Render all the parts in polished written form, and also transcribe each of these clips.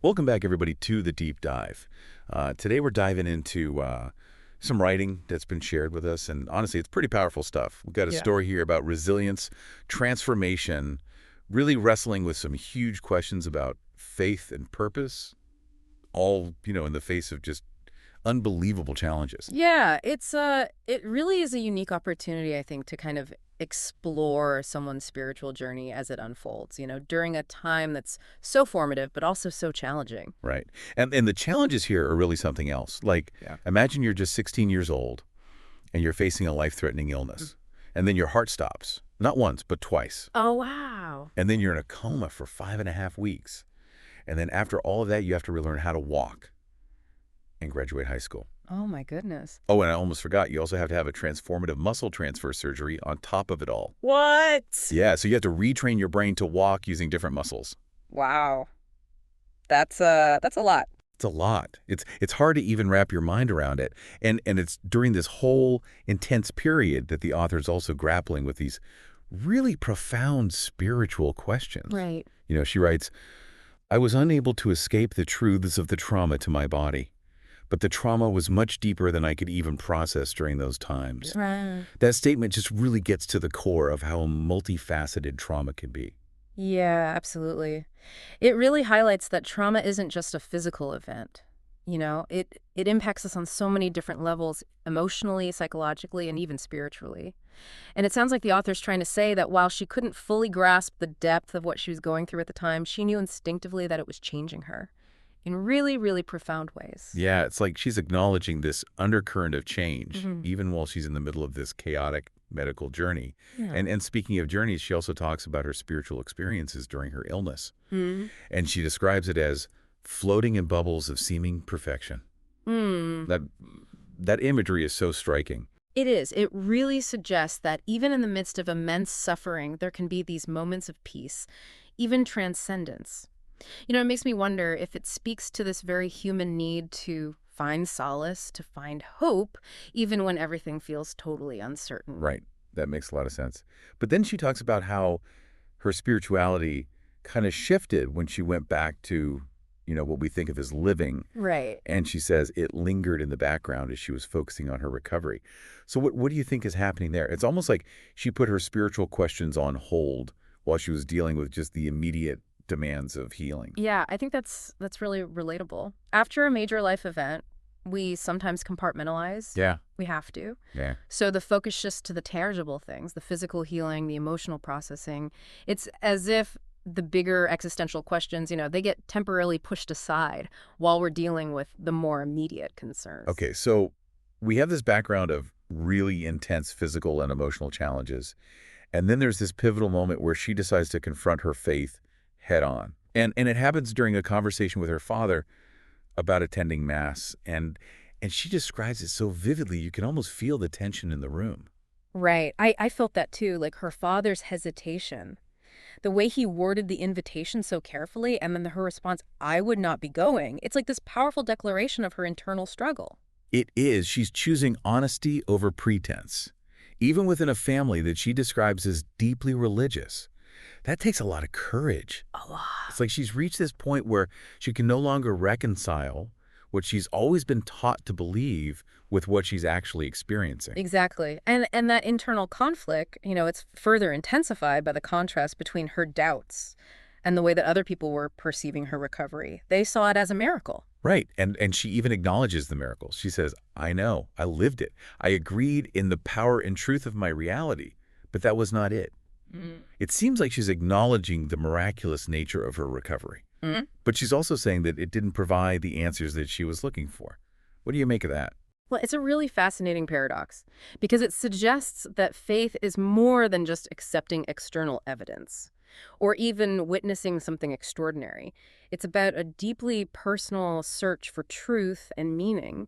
Welcome back, everybody, to the deep dive. Today, we're diving into some writing that's been shared with us, and honestly, it's pretty powerful stuff. We've got a Yeah. story here about resilience, transformation, really wrestling with some huge questions about faith and purpose, all, in the face of just unbelievable challenges. Yeah, it really is a unique opportunity, I think, to kind of explore someone's spiritual journey as it unfolds, during a time that's so formative, but also so challenging. Right. And the challenges here are really something else. Like, Yeah. imagine you're just 16 years old and you're facing a life-threatening illness, and then your heart stops, not once, but twice. Oh, wow. And then you're in a coma for 5.5 weeks. And then after all of that, you have to relearn how to walk and graduate high school. Oh, my goodness. Oh, and I almost forgot, you also have to have a transformative muscle transfer surgery on top of it all. What? Yeah, so you have to retrain your brain to walk using different muscles. Wow. That's a lot. It's a lot. It's hard to even wrap your mind around it. And it's during this whole intense period that the author is also grappling with these really profound spiritual questions. Right. She writes, I was unable to escape the truths of the trauma to my body, but the trauma was much deeper than I could even process during those times. Right. That statement just really gets to the core of how multifaceted trauma can be. Yeah, absolutely. It really highlights that trauma isn't just a physical event. It impacts us on so many different levels, emotionally, psychologically, and even spiritually. And it sounds like the author's trying to say that while she couldn't fully grasp the depth of what she was going through at the time, she knew instinctively that it was changing her in really, really profound ways. Yeah, it's like she's acknowledging this undercurrent of change, Hmm. even while she's in the middle of this chaotic medical journey. Yeah. And speaking of journeys, she also talks about her spiritual experiences during her illness. Hmm. And she describes it as floating in bubbles of seeming perfection. Hmm. That imagery is so striking. It is. It really suggests that even in the midst of immense suffering, there can be these moments of peace, even transcendence. It makes me wonder if it speaks to this very human need to find solace, to find hope, even when everything feels totally uncertain. Right. That makes a lot of sense. But then she talks about how her spirituality kind of shifted when she went back to, what we think of as living. Right. And she says it lingered in the background as she was focusing on her recovery. So what do you think is happening there? It's almost like she put her spiritual questions on hold while she was dealing with just the immediate demands of healing. Yeah, I think that's really relatable. After a major life event, we sometimes compartmentalize. Yeah. We have to. Yeah. So the focus shifts to the tangible things, the physical healing, the emotional processing. It's as if the bigger existential questions, they get temporarily pushed aside while we're dealing with the more immediate concerns. Okay, so we have this background of really intense physical and emotional challenges. And then there's this pivotal moment where she decides to confront her faith head on. And it happens during a conversation with her father about attending Mass. And she describes it so vividly, you can almost feel the tension in the room. Right. I felt that too, like her father's hesitation. The way he worded the invitation so carefully, and then her response, I would not be going. It's like this powerful declaration of her internal struggle. It is. She's choosing honesty over pretense, even within a family that she describes as deeply religious. That takes a lot of courage. A lot. It's like she's reached this point where she can no longer reconcile what she's always been taught to believe with what she's actually experiencing. Exactly. And that internal conflict, it's further intensified by the contrast between her doubts and the way that other people were perceiving her recovery. They saw it as a miracle. Right. And she even acknowledges the miracles. She says, I know, I lived it. I agreed in the power and truth of my reality, but that was not it. Mm. It seems like she's acknowledging the miraculous nature of her recovery. Mm. But she's also saying that it didn't provide the answers that she was looking for. What do you make of that? Well, it's a really fascinating paradox because it suggests that faith is more than just accepting external evidence or even witnessing something extraordinary. It's about a deeply personal search for truth and meaning,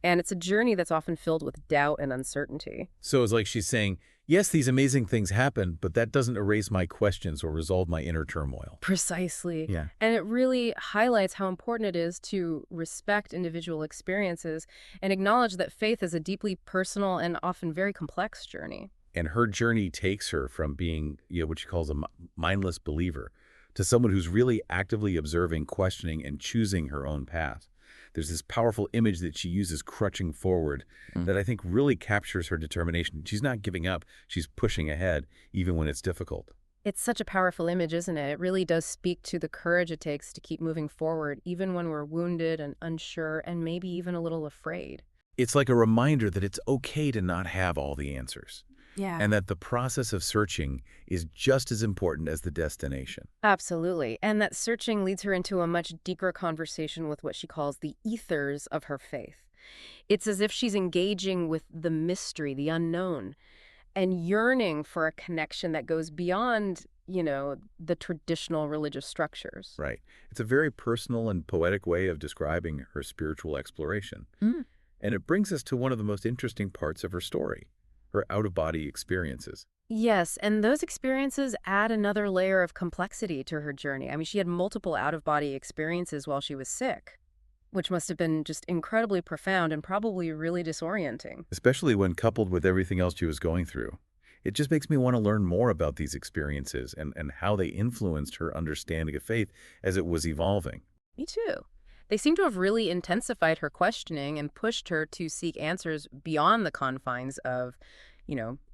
and it's a journey that's often filled with doubt and uncertainty. So it's like she's saying, yes, these amazing things happen, but that doesn't erase my questions or resolve my inner turmoil. Precisely. Yeah. And it really highlights how important it is to respect individual experiences and acknowledge that faith is a deeply personal and often very complex journey. And her journey takes her from being, what she calls a mindless believer to someone who's really actively observing, questioning, and choosing her own path. There's this powerful image that she uses, crutching forward, that I think really captures her determination. She's not giving up. She's pushing ahead, even when it's difficult. It's such a powerful image, isn't it? It really does speak to the courage it takes to keep moving forward, even when we're wounded and unsure and maybe even a little afraid. It's like a reminder that it's okay to not have all the answers, Yeah. and that the process of searching is just as important as the destination. Absolutely. And that searching leads her into a much deeper conversation with what she calls the ethers of her faith. It's as if she's engaging with the mystery, the unknown, and yearning for a connection that goes beyond, the traditional religious structures. Right. It's a very personal and poetic way of describing her spiritual exploration. And it brings us to one of the most interesting parts of her story, her out-of-body experiences. Yes, and those experiences add another layer of complexity to her journey. I mean, she had multiple out-of-body experiences while she was sick, which must have been just incredibly profound and probably really disorienting. Especially when coupled with everything else she was going through. It just makes me want to learn more about these experiences and how they influenced her understanding of faith as it was evolving. Me too. They seem to have really intensified her questioning and pushed her to seek answers beyond the confines of,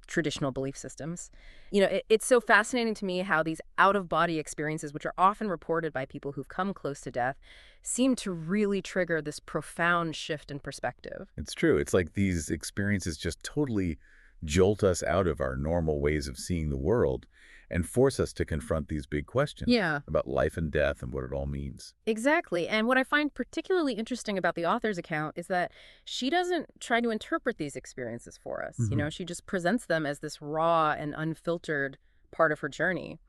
traditional belief systems. It's so fascinating to me how these out-of-body experiences, which are often reported by people who've come close to death, seem to really trigger this profound shift in perspective. It's true. It's like these experiences just totally jolt us out of our normal ways of seeing the world and force us to confront these big questions Yeah. about life and death and what it all means. Exactly. And what I find particularly interesting about the author's account is that she doesn't try to interpret these experiences for us. She just presents them as this raw and unfiltered part of her journey,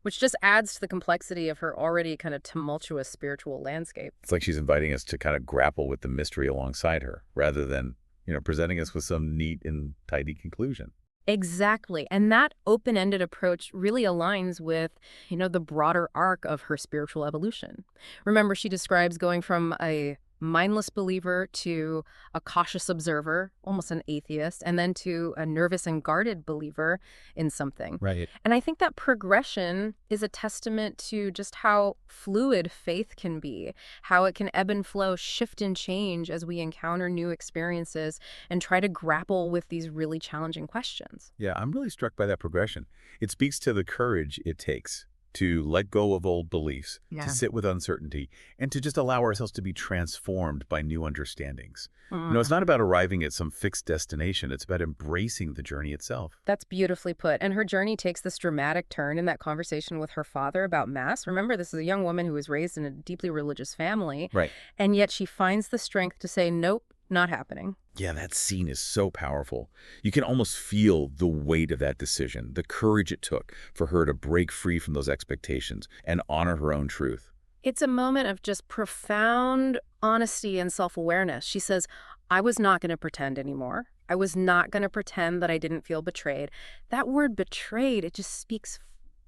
which just adds to the complexity of her already kind of tumultuous spiritual landscape. It's like she's inviting us to kind of grapple with the mystery alongside her rather than, presenting us with some neat and tidy conclusion. Exactly. And that open-ended approach really aligns with, the broader arc of her spiritual evolution. Remember, she describes going from a mindless believer to a cautious observer, almost an atheist, and then to a nervous and guarded believer in something. Right. And I think that progression is a testament to just how fluid faith can be, how it can ebb and flow, shift and change as we encounter new experiences and try to grapple with these really challenging questions. Yeah, I'm really struck by that progression. It speaks to the courage it takes to let go of old beliefs, to Yeah. sit with uncertainty, and to just allow ourselves to be transformed by new understandings. It's Mm. not about arriving at some fixed destination. It's about embracing the journey itself. That's beautifully put. And her journey takes this dramatic turn in that conversation with her father about Mass. Remember, this is a young woman who was raised in a deeply religious family, Right. and yet she finds the strength to say, nope, not happening. Yeah, that scene is so powerful. You can almost feel the weight of that decision, the courage it took for her to break free from those expectations and honor her own truth. It's a moment of just profound honesty and self-awareness. She says, I was not going to pretend anymore. I was not going to pretend that I didn't feel betrayed. That word betrayed, it just speaks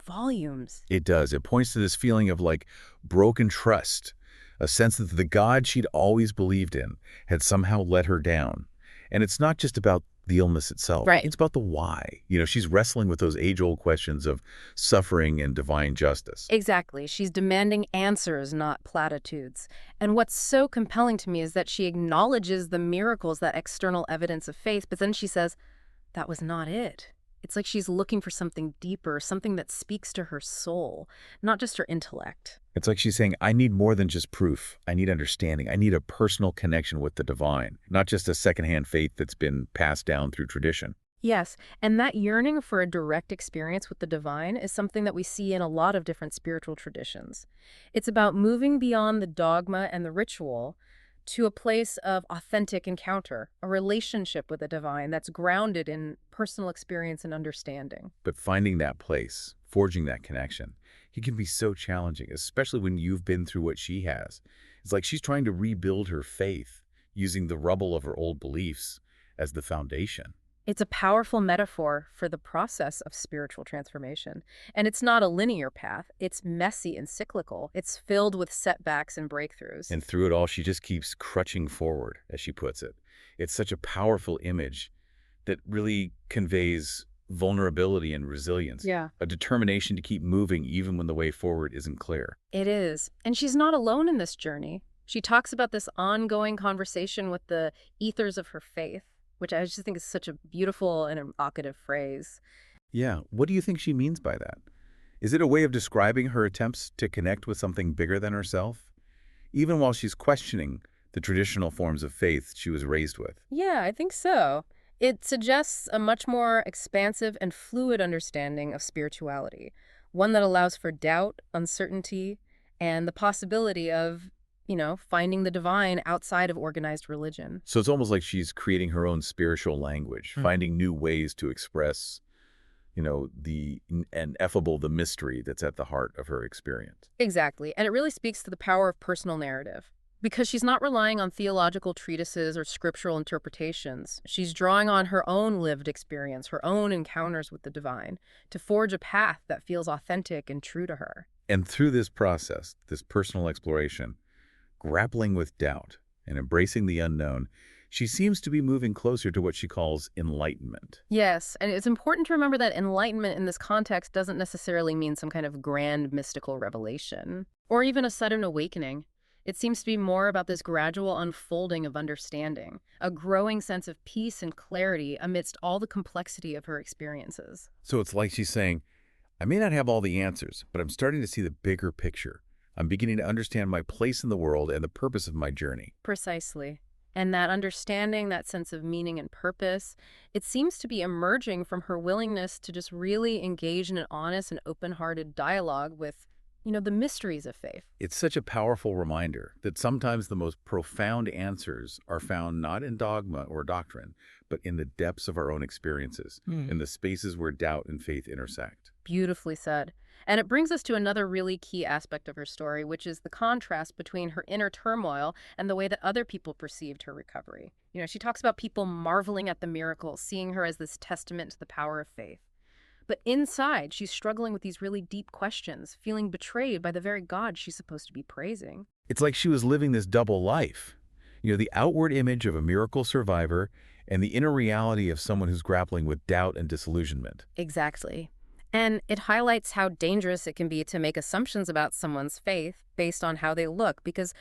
volumes. It does. It points to this feeling of like broken trust, a sense that the God she'd always believed in had somehow let her down. And it's not just about the illness itself. Right. It's about the why. She's wrestling with those age-old questions of suffering and divine justice. Exactly. She's demanding answers, not platitudes. And what's so compelling to me is that she acknowledges the miracles, that external evidence of faith, but then she says, that was not it. It's like she's looking for something deeper, something that speaks to her soul, not just her intellect. It's like she's saying, I need more than just proof. I need understanding. I need a personal connection with the divine, not just a secondhand faith that's been passed down through tradition. Yes, and that yearning for a direct experience with the divine is something that we see in a lot of different spiritual traditions. It's about moving beyond the dogma and the ritual to a place of authentic encounter, a relationship with the divine that's grounded in personal experience and understanding. But finding that place, forging that connection, it can be so challenging, especially when you've been through what she has. It's like she's trying to rebuild her faith using the rubble of her old beliefs as the foundation. It's a powerful metaphor for the process of spiritual transformation. And it's not a linear path. It's messy and cyclical. It's filled with setbacks and breakthroughs. And through it all, she just keeps crutching forward, as she puts it. It's such a powerful image that really conveys vulnerability and resilience, Yeah. a determination to keep moving even when the way forward isn't clear. It is. And she's not alone in this journey. She talks about this ongoing conversation with the ethers of her faith, which I just think is such a beautiful and evocative phrase. Yeah, what do you think she means by that? Is it a way of describing her attempts to connect with something bigger than herself, even while she's questioning the traditional forms of faith she was raised with? Yeah, I think so. It suggests a much more expansive and fluid understanding of spirituality, one that allows for doubt, uncertainty, and the possibility of, finding the divine outside of organized religion. So it's almost like she's creating her own spiritual language, finding new ways to express, the ineffable, the mystery that's at the heart of her experience. Exactly. And it really speaks to the power of personal narrative. Because she's not relying on theological treatises or scriptural interpretations. She's drawing on her own lived experience, her own encounters with the divine, to forge a path that feels authentic and true to her. And through this process, this personal exploration, grappling with doubt and embracing the unknown, she seems to be moving closer to what she calls enlightenment. Yes, and it's important to remember that enlightenment in this context doesn't necessarily mean some kind of grand mystical revelation, or even a sudden awakening. It seems to be more about this gradual unfolding of understanding, a growing sense of peace and clarity amidst all the complexity of her experiences. So it's like she's saying, I may not have all the answers, but I'm starting to see the bigger picture. I'm beginning to understand my place in the world and the purpose of my journey. Precisely. And that understanding, that sense of meaning and purpose, it seems to be emerging from her willingness to just really engage in an honest and open-hearted dialogue with, the mysteries of faith. It's such a powerful reminder that sometimes the most profound answers are found not in dogma or doctrine, but in the depths of our own experiences, in the spaces where doubt and faith intersect. Beautifully said. And it brings us to another really key aspect of her story, which is the contrast between her inner turmoil and the way that other people perceived her recovery. She talks about people marveling at the miracle, seeing her as this testament to the power of faith. But inside, she's struggling with these really deep questions, feeling betrayed by the very God she's supposed to be praising. It's like she was living this double life. The outward image of a miracle survivor and the inner reality of someone who's grappling with doubt and disillusionment. Exactly. And it highlights how dangerous it can be to make assumptions about someone's faith based on how they look, because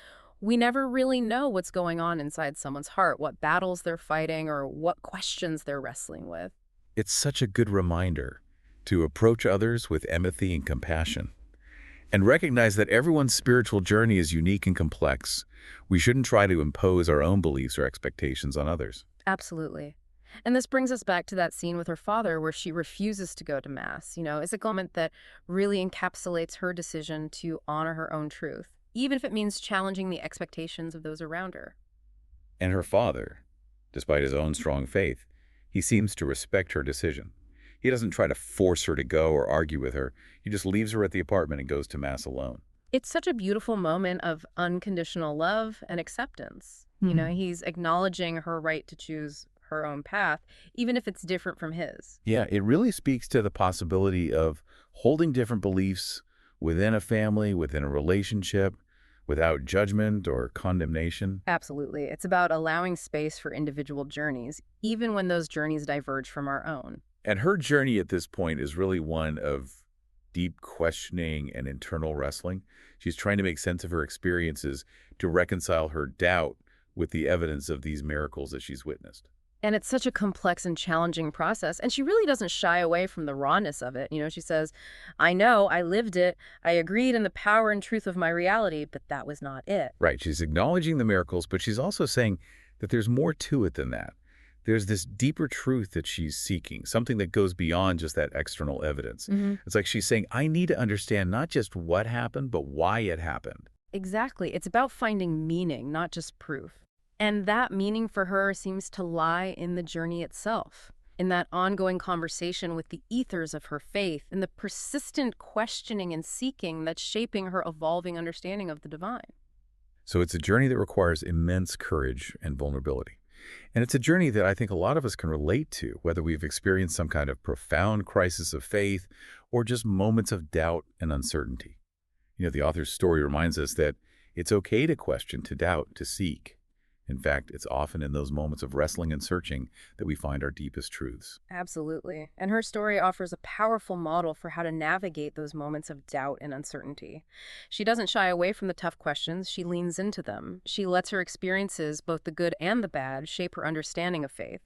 we never really know what's going on inside someone's heart, what battles they're fighting, or what questions they're wrestling with. It's such a good reminder to approach others with empathy and compassion, and recognize that everyone's spiritual journey is unique and complex. We shouldn't try to impose our own beliefs or expectations on others. Absolutely. And this brings us back to that scene with her father where she refuses to go to Mass. It's a comment that really encapsulates her decision to honor her own truth, even if it means challenging the expectations of those around her. And her father, despite his own strong faith, he seems to respect her decision. He doesn't try to force her to go or argue with her. He just leaves her at the apartment and goes to Mass alone. It's such a beautiful moment of unconditional love and acceptance. He's acknowledging her right to choose her own path, even if it's different from his. Yeah, it really speaks to the possibility of holding different beliefs within a family, within a relationship, without judgment or condemnation. Absolutely. It's about allowing space for individual journeys, even when those journeys diverge from our own. And her journey at this point is really one of deep questioning and internal wrestling. She's trying to make sense of her experiences to reconcile her doubt with the evidence of these miracles that she's witnessed. And it's such a complex and challenging process. And she really doesn't shy away from the rawness of it. She says, I know, I lived it. I agreed in the power and truth of my reality, but that was not it. Right. She's acknowledging the miracles, but she's also saying that there's more to it than that. There's this deeper truth that she's seeking, something that goes beyond just that external evidence. It's like she's saying, I need to understand not just what happened, but why it happened. Exactly. It's about finding meaning, not just proof. And that meaning for her seems to lie in the journey itself, in that ongoing conversation with the ethers of her faith, and the persistent questioning and seeking that's shaping her evolving understanding of the divine. So it's a journey that requires immense courage and vulnerability. And it's a journey that I think a lot of us can relate to, whether we've experienced some kind of profound crisis of faith or just moments of doubt and uncertainty. The author's story reminds us that it's okay to question, to doubt, to seek. In fact, it's often in those moments of wrestling and searching that we find our deepest truths. Absolutely. And her story offers a powerful model for how to navigate those moments of doubt and uncertainty. She doesn't shy away from the tough questions, she leans into them. She lets her experiences, both the good and the bad, shape her understanding of faith.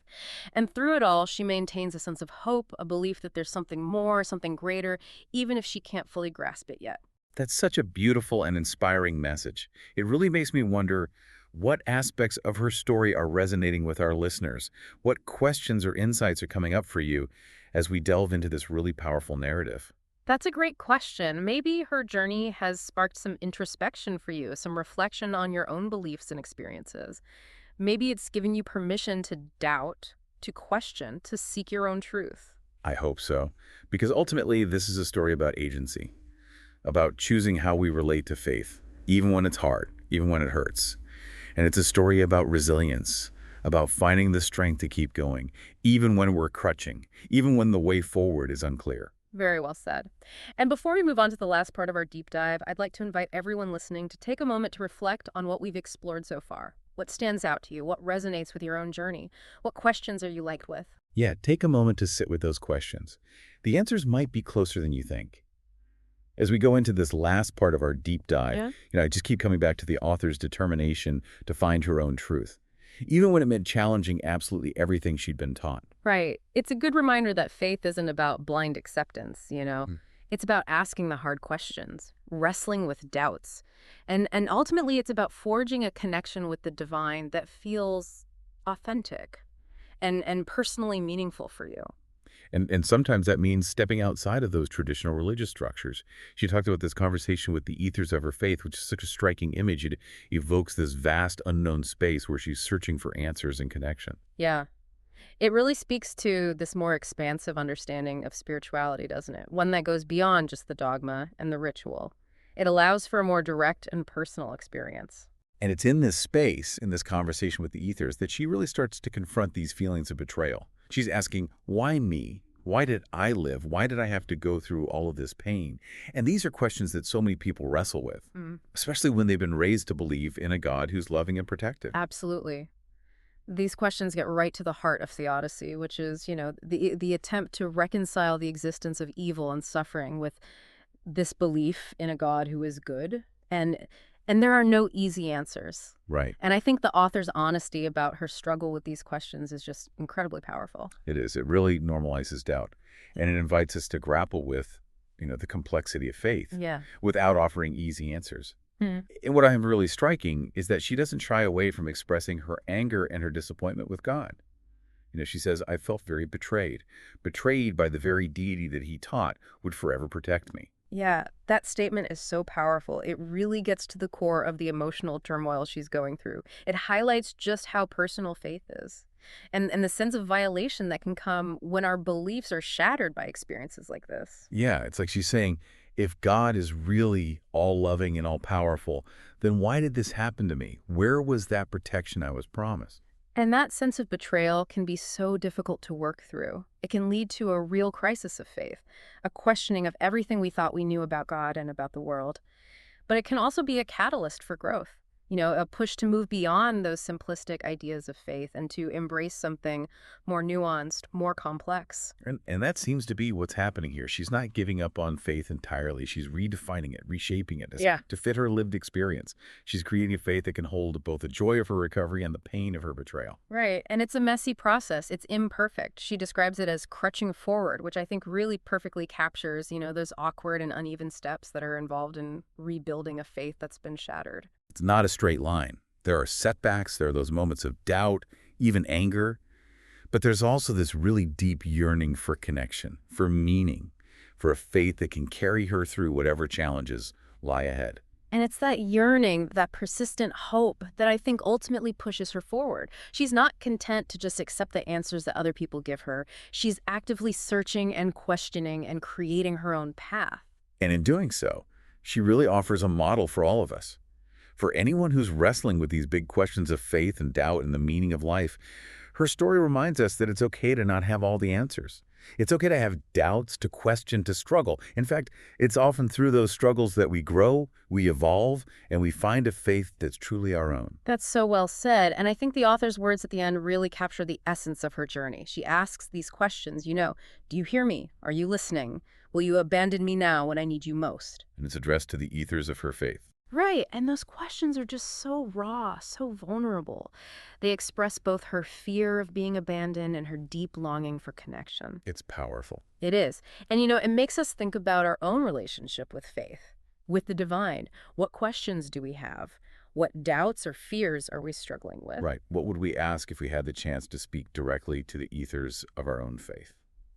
And through it all, she maintains a sense of hope, a belief that there's something more, something greater, even if she can't fully grasp it yet. That's such a beautiful and inspiring message. It really makes me wonder what aspects of her story are resonating with our listeners. What questions or insights are coming up for you as we delve into this really powerful narrative? That's a great question. Maybe her journey has sparked some introspection for you, some reflection on your own beliefs and experiences. Maybe it's given you permission to doubt, to question, to seek your own truth. I hope so, because ultimately this is a story about agency, about choosing how we relate to faith, even when it's hard, even when it hurts. And it's a story about resilience, about finding the strength to keep going, even when we're crutching, even when the way forward is unclear. Very well said. And before we move on to the last part of our deep dive, I'd like to invite everyone listening to take a moment to reflect on what we've explored so far. What stands out to you? What resonates with your own journey? What questions are you like with? Yeah, take a moment to sit with those questions. The answers might be closer than you think. As we go into this last part of our deep dive, Yeah. I just keep coming back to the author's determination to find her own truth, even when it meant challenging absolutely everything she'd been taught. Right. It's a good reminder that faith isn't about blind acceptance. Mm. It's about asking the hard questions, wrestling with doubts. And ultimately it's about forging a connection with the divine that feels authentic and personally meaningful for you. And sometimes that means stepping outside of those traditional religious structures. She talked about this conversation with the ethers of her faith, which is such a striking image. It evokes this vast unknown space where she's searching for answers and connection. Yeah. It really speaks to this more expansive understanding of spirituality, doesn't it? One that goes beyond just the dogma and the ritual. It allows for a more direct and personal experience. And it's in this space, in this conversation with the ethers, that she really starts to confront these feelings of betrayal. She's asking, why me? Why did I live? Why did I have to go through all of this pain? And these are questions that so many people wrestle with, Mm, especially when they've been raised to believe in a God who's loving and protective. absolutely. These questions get right to the heart of theodicy, which is, the attempt to reconcile the existence of evil and suffering with this belief in a God who is good. And there are no easy answers. Right. And I think the author's honesty about her struggle with these questions is just incredibly powerful. It is. It really normalizes doubt. And it invites us to grapple with, the complexity of faith Yeah. without offering easy answers. Mm. And what I am really striking is that she doesn't shy away from expressing her anger and her disappointment with God. She says, I felt very betrayed by the very deity that he taught would forever protect me. Yeah, that statement is so powerful. It really gets to the core of the emotional turmoil she's going through. It highlights just how personal faith is and the sense of violation that can come when our beliefs are shattered by experiences like this. Yeah, it's like she's saying, if God is really all-loving and all-powerful, then why did this happen to me? Where was that protection I was promised? And that sense of betrayal can be so difficult to work through. It can lead to a real crisis of faith, a questioning of everything we thought we knew about God and about the world. But it can also be a catalyst for growth, a push to move beyond those simplistic ideas of faith and to embrace something more nuanced, more complex. And that seems to be what's happening here. She's not giving up on faith entirely. She's redefining it, reshaping it Yeah. to fit her lived experience. She's creating a faith that can hold both the joy of her recovery and the pain of her betrayal. Right. And it's a messy process. It's imperfect. She describes it as crutching forward, which I think really perfectly captures, those awkward and uneven steps that are involved in rebuilding a faith that's been shattered. It's not a straight line. There are setbacks. There are those moments of doubt, even anger. But there's also this really deep yearning for connection, for meaning, for a faith that can carry her through whatever challenges lie ahead. And it's that yearning, that persistent hope that I think ultimately pushes her forward. She's not content to just accept the answers that other people give her. She's actively searching and questioning and creating her own path. And in doing so, she really offers a model for all of us. For anyone who's wrestling with these big questions of faith and doubt and the meaning of life, her story reminds us that it's okay to not have all the answers, It's okay to have doubts, to question, to struggle. In fact, it's often through those struggles that we grow, we evolve, and we find a faith that's truly our own. That's so well said. And I think the author's words at the end really capture the essence of her journey. She asks these questions, do you hear me? Are you listening? Will you abandon me now when I need you most? And it's addressed to the ethers of her faith. Right, and those questions are just so raw, so vulnerable. They express both her fear of being abandoned and her deep longing for connection. It's powerful. It is. And it makes us think about our own relationship with faith, with the divine. What questions do we have? What doubts or fears are we struggling with? Right. What would we ask if we had the chance to speak directly to the ethers of our own faith?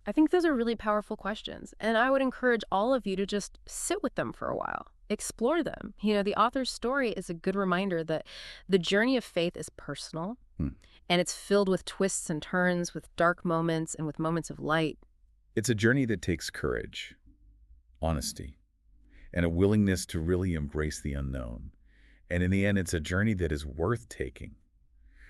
I think those are really powerful questions, and I would encourage all of you to just sit with them for a while. Explore them. The author's story is a good reminder that the journey of faith is personal, Hmm. and it's filled with twists and turns, with dark moments and with moments of light. It's a journey that takes courage, honesty, and a willingness to really embrace the unknown. And in the end, it's a journey that is worth taking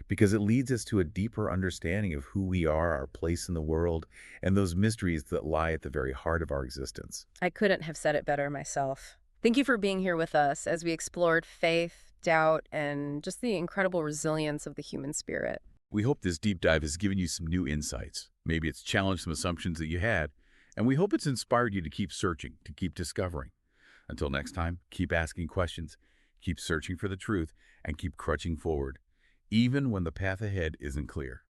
because it leads us to a deeper understanding of who we are, our place in the world, and those mysteries that lie at the very heart of our existence. I couldn't have said it better myself. Thank you for being here with us as we explored faith, doubt, and just the incredible resilience of the human spirit. We hope this deep dive has given you some new insights. Maybe it's challenged some assumptions that you had, and we hope it's inspired you to keep searching, to keep discovering. Until next time, keep asking questions, keep searching for the truth, and keep crutching forward, even when the path ahead isn't clear.